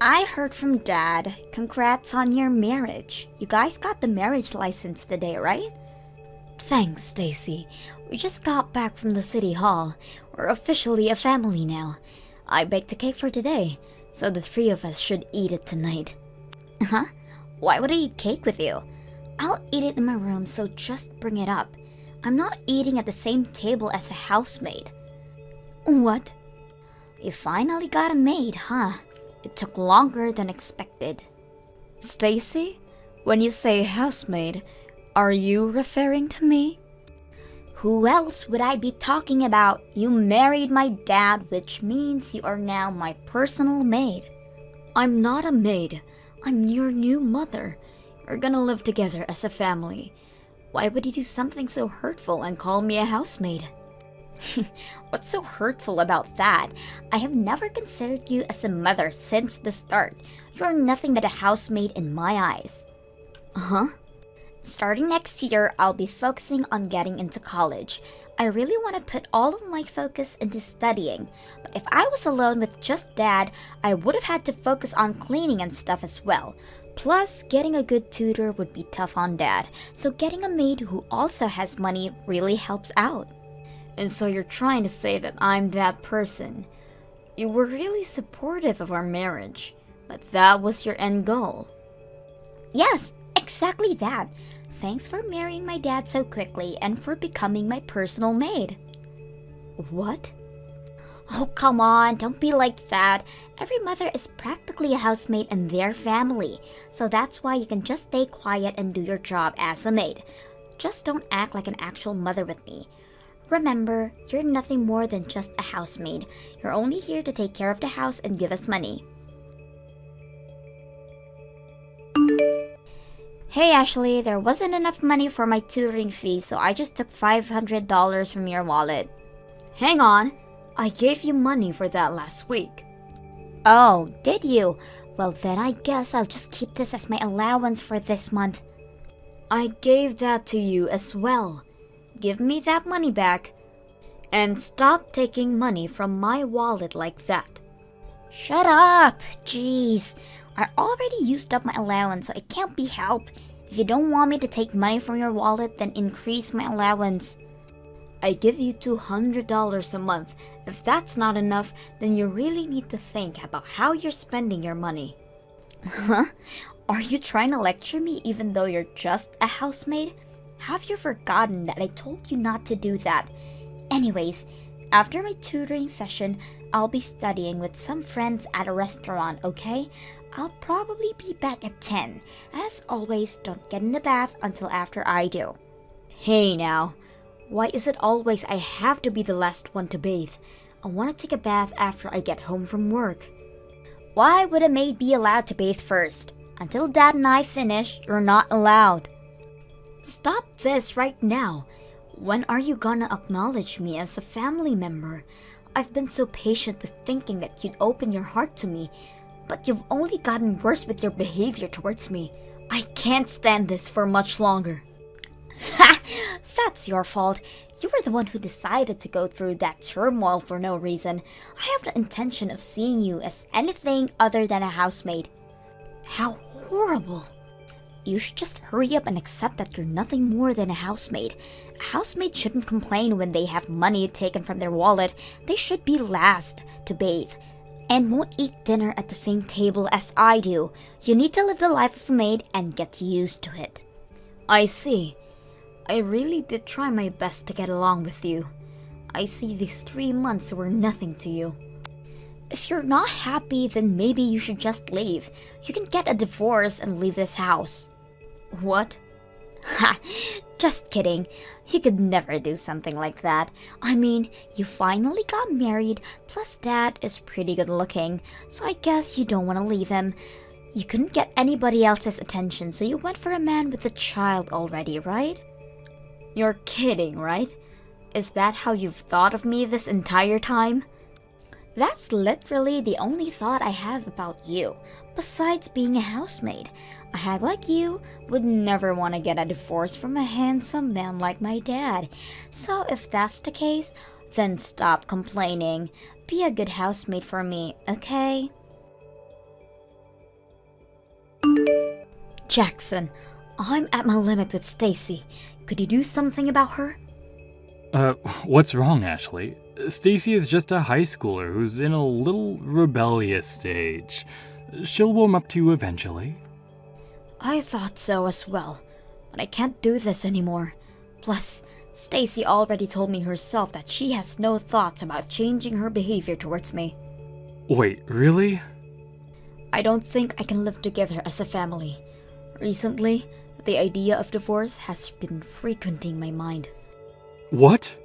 I heard from Dad. Congrats on your marriage. You guys got the marriage license today, right? Thanks, Stacy. We just got back from the city hall. We're officially a family now. I baked a cake for today, so the three of us should eat it tonight. Huh? Why would I eat cake with you? I'll eat it in my room, so just bring it up. I'm not eating at the same table as a housemaid. What? You finally got a maid, huh? It took longer than expected. Stacy, when you say housemaid, are you referring to me? Who else would I be talking about? You married my dad, which means you are now my personal maid. I'm not a maid. I'm your new mother. We're gonna live together as a family. Why would you do something so hurtful and call me a housemaid? What's so hurtful about that? I have never considered you as a mother since the start. You're nothing but a housemaid in my eyes. Huh? Starting next year, I'll be focusing on getting into college. I really want to put all of my focus into studying. But if I was alone with just Dad, I would have had to focus on cleaning and stuff as well. Plus, getting a good tutor would be tough on Dad, so getting a maid who also has money really helps out. And so you're trying to say that I'm that person. You were really supportive of our marriage, but that was your end goal. Yes, exactly that. Thanks for marrying my dad so quickly and for becoming my personal maid. What? Oh, come on, don't be like that. Every mother is practically a housemaid in their family, so that's why you can just stay quiet and do your job as a maid. Just don't act like an actual mother with me. Remember, you're nothing more than just a housemaid. You're only here to take care of the house and give us money. Hey Ashley, there wasn't enough money for my tutoring fee, so I just took $500 from your wallet. Hang on, I gave you money for that last week. Oh, did you? Well then I guess I'll just keep this as my allowance for this month. I gave that to you as well. Give me that money back. And stop taking money from my wallet like that. Shut up! Jeez. I already used up my allowance, so it can't be helped. If you don't want me to take money from your wallet, then increase my allowance. I give you $200 a month. If that's not enough, then you really need to think about how you're spending your money. Huh? Are you trying to lecture me even though you're just a housemaid? Have you forgotten that I told you not to do that? Anyways, after my tutoring session, I'll be studying with some friends at a restaurant, okay? I'll probably be back at 10. As always, don't get in the bath until after I do. Hey now, why is it always I have to be the last one to bathe? I want to take a bath after I get home from work. Why would a maid be allowed to bathe first? Until Dad and I finish, you're not allowed. Stop this right now. When are you gonna acknowledge me as a family member? I've been so patient with thinking that you'd open your heart to me, but you've only gotten worse with your behavior towards me. I can't stand this for much longer. Ha! That's your fault. You were the one who decided to go through that turmoil for no reason. I have no intention of seeing you as anything other than a housemaid. How horrible. You should just hurry up and accept that you're nothing more than a housemaid. A housemaid shouldn't complain when they have money taken from their wallet. They should be last to bathe. And won't eat dinner at the same table as I do. You need to live the life of a maid and get used to it. I see. I really did try my best to get along with you. I see these 3 months were nothing to you. If you're not happy, then maybe you should just leave. You can get a divorce and leave this house. What? Ha! Just kidding. You could never do something like that. I mean, you finally got married, plus Dad is pretty good looking, so I guess you don't want to leave him. You couldn't get anybody else's attention, so you went for a man with a child already, right? You're kidding, right? Is that how you've thought of me this entire time? That's literally the only thought I have about you, besides being a housemaid. A hag like you would never want to get a divorce from a handsome man like my dad. So if that's the case, then stop complaining. Be a good housemaid for me, okay? Jackson, I'm at my limit with Stacy. Could you do something about her? What's wrong, Ashley? Stacy is just a high schooler who's in a little rebellious stage. She'll warm up to you eventually. I thought so as well, but I can't do this anymore. Plus, Stacy already told me herself that she has no thoughts about changing her behavior towards me. Wait, really? I don't think I can live together as a family. Recently, the idea of divorce has been frequenting my mind. What?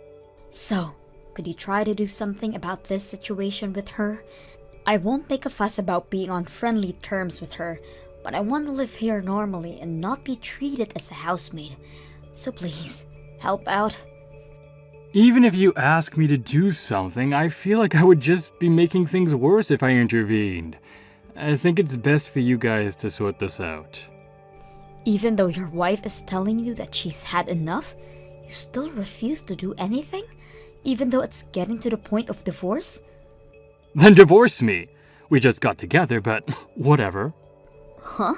So, could you try to do something about this situation with her? I won't make a fuss about being on friendly terms with her, but I want to live here normally and not be treated as a housemaid. So please, help out. Even if you ask me to do something, I feel like I would just be making things worse if I intervened. I think it's best for you guys to sort this out. Even though your wife is telling you that she's had enough, you still refuse to do anything? Even though it's getting to the point of divorce? Then divorce me. We just got together, but whatever. Huh?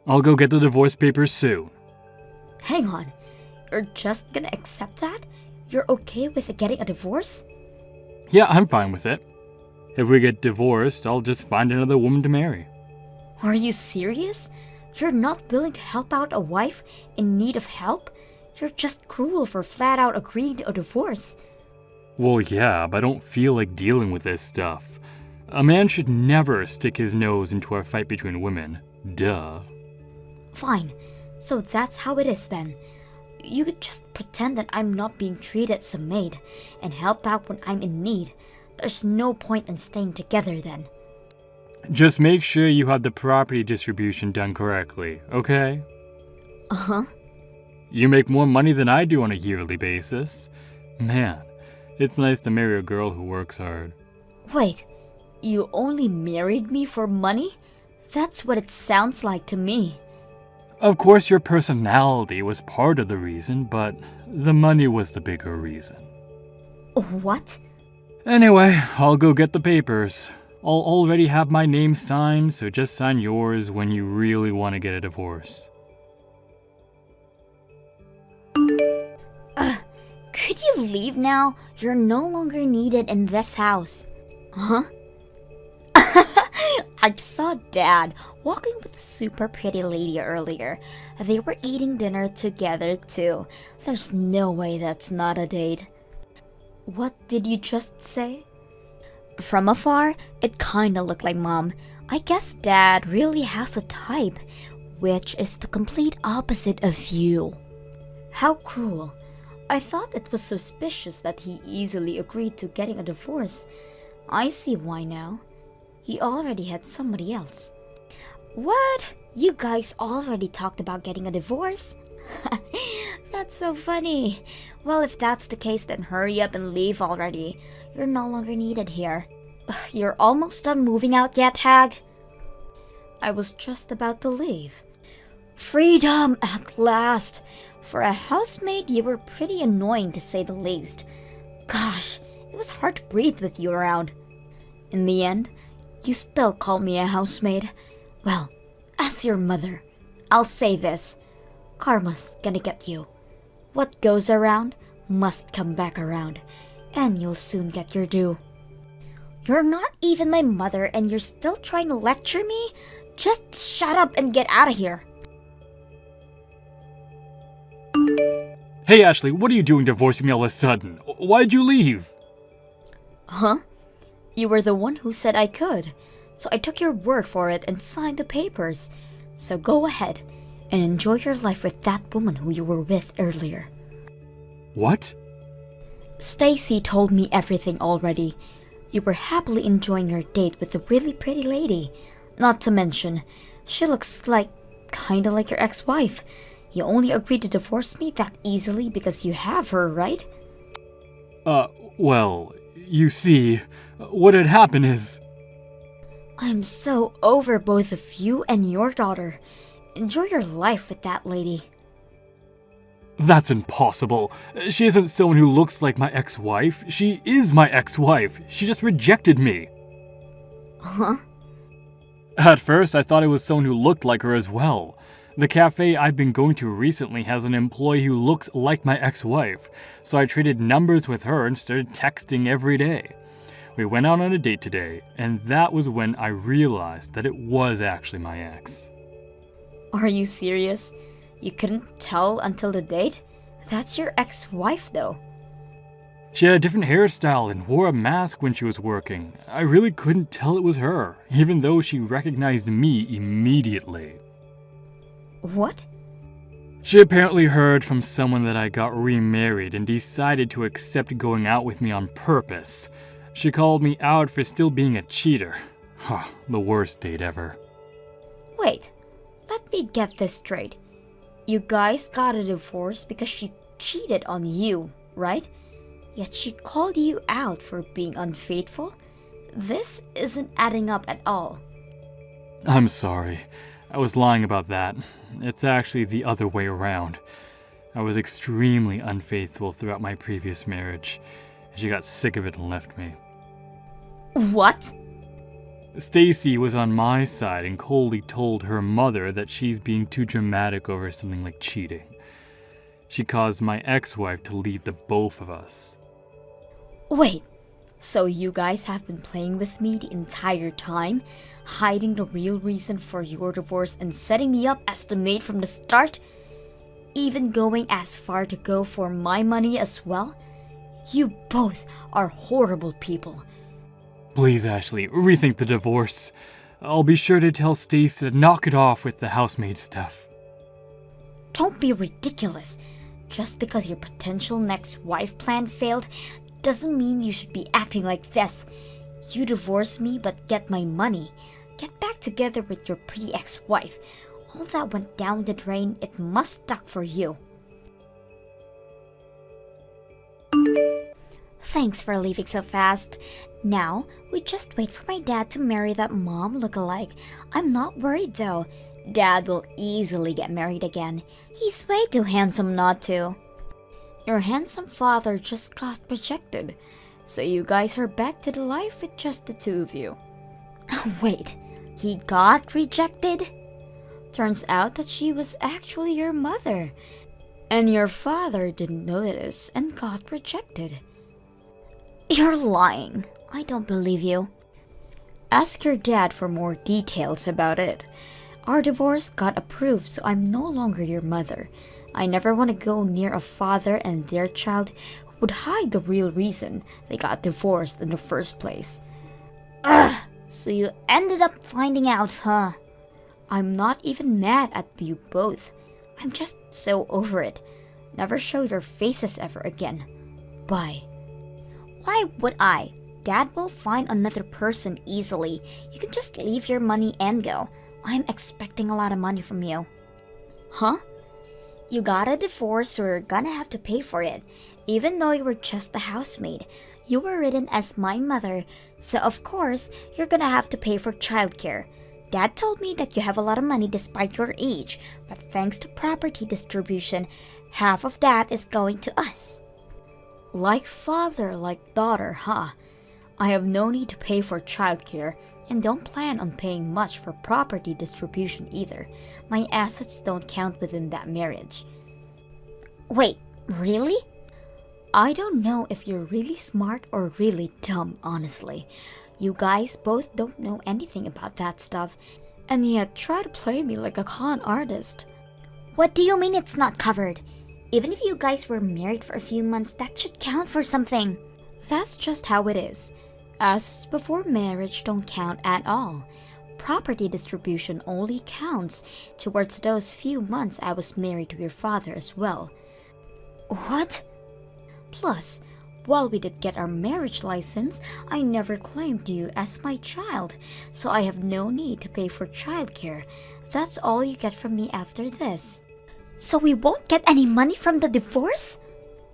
I'll go get the divorce papers soon. Hang on. You're just gonna accept that? You're okay with getting a divorce? Yeah, I'm fine with it. If we get divorced, I'll just find another woman to marry. Are you serious? You're not willing to help out a wife in need of help? You're just cruel for flat out agreeing to a divorce. Well, yeah, but I don't feel like dealing with this stuff. A man should never stick his nose into a fight between women. Duh. Fine. So that's how it is then. You could just pretend that I'm not being treated as a maid and help out when I'm in need. There's no point in staying together then. Just make sure you have the property distribution done correctly, okay? Uh-huh. You make more money than I do on a yearly basis. Man, it's nice to marry a girl who works hard. Wait, you only married me for money? That's what it sounds like to me. Of course, your personality was part of the reason, but the money was the bigger reason. What? Anyway, I'll go get the papers. I'll already have my name signed, so just sign yours when you really want to get a divorce. Could you leave now? You're no longer needed in this house. Huh? I just saw Dad walking with a super pretty lady earlier. They were eating dinner together too. There's no way that's not a date. What did you just say? From afar, it kinda looked like Mom. I guess Dad really has a type, which is the complete opposite of you. How cruel. I thought it was suspicious that he easily agreed to getting a divorce. I see why now. He already had somebody else. What? You guys already talked about getting a divorce? That's so funny. Well, if that's the case, then hurry up and leave already. You're no longer needed here. You're almost done moving out yet, Hag? I was just about to leave. Freedom at last! For a housemaid, you were pretty annoying to say the least. Gosh, it was hard to breathe with you around. In the end, you still call me a housemaid. Well, as your mother, I'll say this. Karma's gonna get you. What goes around must come back around, and you'll soon get your due. You're not even my mother and you're still trying to lecture me? Just shut up and get out of here. Hey Ashley, what are you doing divorcing me all of a sudden? Why'd you leave? Huh? You were the one who said I could, so I took your word for it and signed the papers. So go ahead and enjoy your life with that woman who you were with earlier. What? Stacy told me everything already. You were happily enjoying your date with the really pretty lady. Not to mention, she looks kinda like your ex-wife. You only agreed to divorce me that easily because you have her, right? Well, you see, what had happened is... I'm so over both of you and your daughter. Enjoy your life with that lady. That's impossible. She isn't someone who looks like my ex-wife. She is my ex-wife. She just rejected me. Huh? At first, I thought it was someone who looked like her as well. The cafe I've been going to recently has an employee who looks like my ex-wife, so I traded numbers with her and started texting every day. We went out on a date today, and that was when I realized that it was actually my ex. Are you serious? You couldn't tell until the date? That's your ex-wife though. She had a different hairstyle and wore a mask when she was working. I really couldn't tell it was her, even though she recognized me immediately. What? She apparently heard from someone that I got remarried and decided to accept going out with me on purpose. She called me out for still being a cheater. The worst date ever. Wait, let me get this straight. You guys got a divorce because she cheated on you, right? Yet she called you out for being unfaithful? This isn't adding up at all. I'm sorry. I was lying about that. It's actually the other way around. I was extremely unfaithful throughout my previous marriage. She got sick of it and left me. What? Stacy was on my side and coldly told her mother that she's being too dramatic over something like cheating. She caused my ex-wife to leave the both of us. Wait, so you guys have been playing with me the entire time, hiding the real reason for your divorce and setting me up as the maid from the start? Even going as far to go for my money as well? You both are horrible people. Please, Ashley, rethink the divorce. I'll be sure to tell Stace to knock it off with the housemaid stuff. Don't be ridiculous. Just because your potential next wife plan failed doesn't mean you should be acting like this. You divorce me but get my money. Get back together with your pretty ex-wife. All that went down the drain, it must stuck for you. Thanks for leaving so fast. Now, we just wait for my dad to marry that mom lookalike. I'm not worried though. Dad will easily get married again. He's way too handsome not to. Your handsome father just got rejected, so you guys are back to the life with just the two of you. Wait, he got rejected? Turns out that she was actually your mother, and your father didn't notice and got rejected. You're lying. I don't believe you. Ask your dad for more details about it. Our divorce got approved, so I'm no longer your mother. I never want to go near a father and their child who would hide the real reason they got divorced in the first place. Ugh! So you ended up finding out, huh? I'm not even mad at you both. I'm just so over it. Never show your faces ever again. Bye. Why would I? Dad will find another person easily. You can just leave your money and go. I'm expecting a lot of money from you. Huh? You got a divorce, so you're gonna have to pay for it. Even though you were just the housemaid, you were written as my mother, so of course, you're gonna have to pay for childcare. Dad told me that you have a lot of money despite your age, but thanks to property distribution, half of that is going to us. Like father, like daughter, huh? I have no need to pay for childcare and don't plan on paying much for property distribution either. My assets don't count within that marriage. Wait, really? I don't know if you're really smart or really dumb, honestly. You guys both don't know anything about that stuff, and yet try to play me like a con artist. What do you mean it's not covered? Even if you guys were married for a few months, that should count for something. That's just how it is. Assets before marriage don't count at all. Property distribution only counts towards those few months I was married to your father as well. What? Plus, while we did get our marriage license, I never claimed you as my child, so I have no need to pay for childcare. That's all you get from me after this. So we won't get any money from the divorce?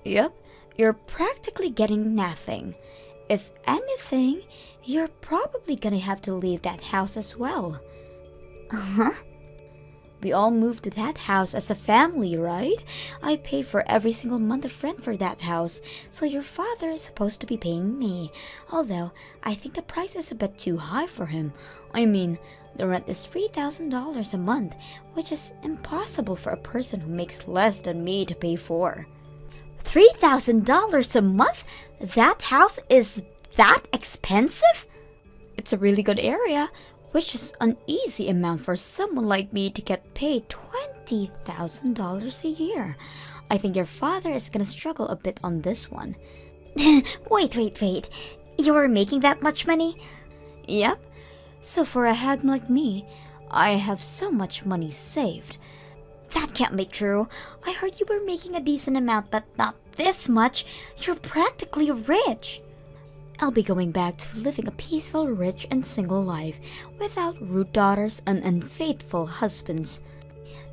Yep, you're practically getting nothing. If anything, you're probably gonna have to leave that house as well. Huh? We all moved to that house as a family, right? I pay for every single month of rent for that house, so your father is supposed to be paying me. Although, I think the price is a bit too high for him. I mean, the rent is $3,000 a month, which is impossible for a person who makes less than me to pay for. $3,000 a month? That house is that expensive? It's a really good area, which is an easy amount for someone like me to get paid $20,000 a year. I think your father is gonna struggle a bit on this one. Wait. You're making that much money? Yep. So for a hag like me, I have so much money saved. That can't be true. I heard you were making a decent amount, but not this much. You're practically rich. I'll be going back to living a peaceful, rich, and single life without rude daughters and unfaithful husbands.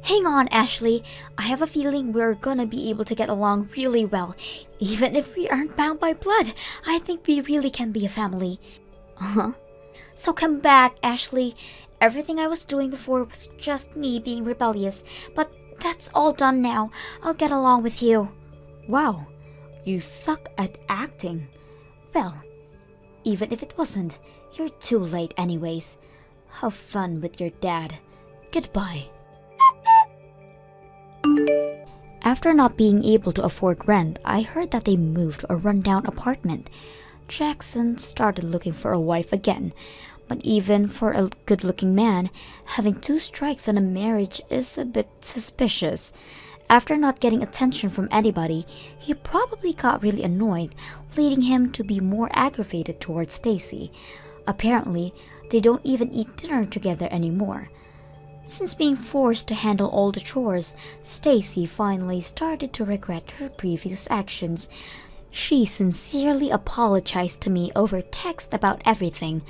Hang on, Ashley. I have a feeling we're gonna be able to get along really well. Even if we aren't bound by blood, I think we really can be a family. Uh-huh. So come back, Ashley. Everything I was doing before was just me being rebellious, but that's all done now. I'll get along with you. Wow, you suck at acting. Well, even if it wasn't, you're too late anyways. Have fun with your dad. Goodbye. After not being able to afford rent, I heard that they moved to a rundown apartment. Jackson started looking for a wife again. But even for a good-looking man, having 2 strikes on a marriage is a bit suspicious. After not getting attention from anybody, he probably got really annoyed, leading him to be more aggravated towards Stacy. Apparently, they don't even eat dinner together anymore. Since being forced to handle all the chores, Stacy finally started to regret her previous actions. She sincerely apologized to me over text about everything,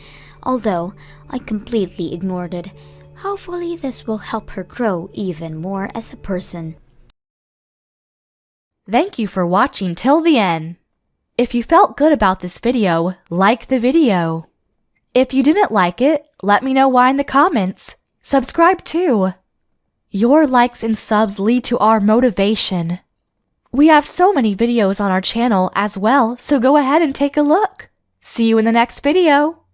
although I completely ignored it. Hopefully this will help her grow even more as a person. Thank you for watching till the end. If you felt good about this video, like the video. If you didn't like it, let me know why in the comments. Subscribe too. Your likes and subs lead to our motivation. We have so many videos on our channel as well, so go ahead and take a look. See you in the next video.